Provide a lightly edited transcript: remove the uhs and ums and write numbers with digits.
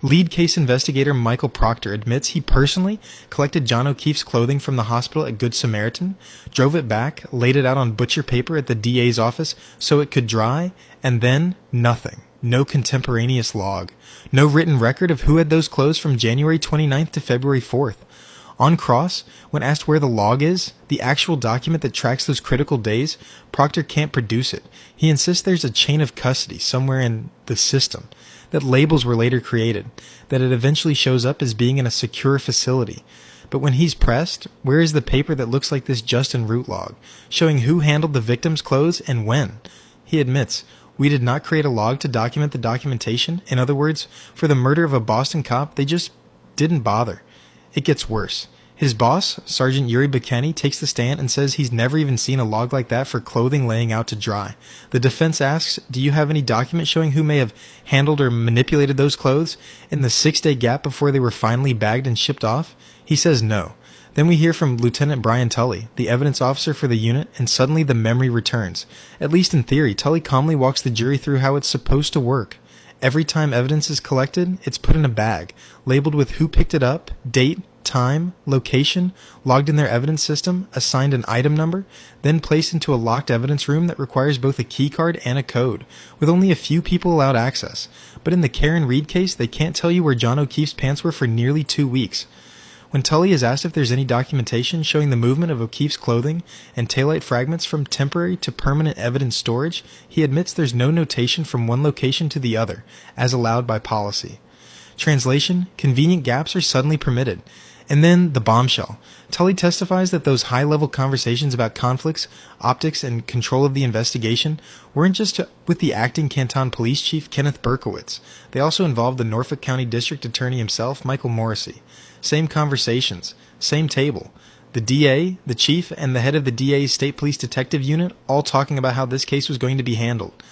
Lead case investigator Michael Proctor admits he personally collected John O'Keefe's clothing from the hospital at Good Samaritan, drove it back, laid it out on butcher paper at the DA's office so it could dry, and then nothing. No contemporaneous log. No written record of who had those clothes from January 29th to February 4th. On cross, when asked where the log is, the actual document that tracks those critical days, Proctor can't produce it. He insists there's a chain of custody somewhere in the system, that labels were later created, that it eventually shows up as being in a secure facility. But when he's pressed, where is the paper that looks like this Justin Root log, showing who handled the victim's clothes and when? He admits, we did not create a log to document the documentation. In other words, for the murder of a Boston cop, they just didn't bother. It gets worse. His boss, Sergeant Yuri Bekeny, takes the stand and says he's never even seen a log like that for clothing laying out to dry. The defense asks, do you have any document showing who may have handled or manipulated those clothes in the 6-day gap before they were finally bagged and shipped off? He says no. Then we hear from Lieutenant Brian Tully, the evidence officer for the unit, and suddenly the memory returns. At least in theory, Tully calmly walks the jury through how it's supposed to work. Every time evidence is collected, it's put in a bag, labeled with who picked it up, date, time, location, logged in their evidence system, assigned an item number, then placed into a locked evidence room that requires both a key card and a code, with only a few people allowed access. But in the Karen Reed case, they can't tell you where John O'Keefe's pants were for nearly 2 weeks. When Tully is asked if there's any documentation showing the movement of O'Keefe's clothing and taillight fragments from temporary to permanent evidence storage, he admits there's no notation from one location to the other, as allowed by policy. Translation, convenient gaps are suddenly permitted. And then the bombshell. Tully testifies that those high-level conversations about conflicts, optics, and control of the investigation weren't just with the acting Canton Police Chief Kenneth Berkowitz. They also involved the Norfolk County District Attorney himself, Michael Morrissey. Same conversations, same table. The DA, the chief, and the head of the DA's State Police Detective Unit all talking about how this case was going to be handled.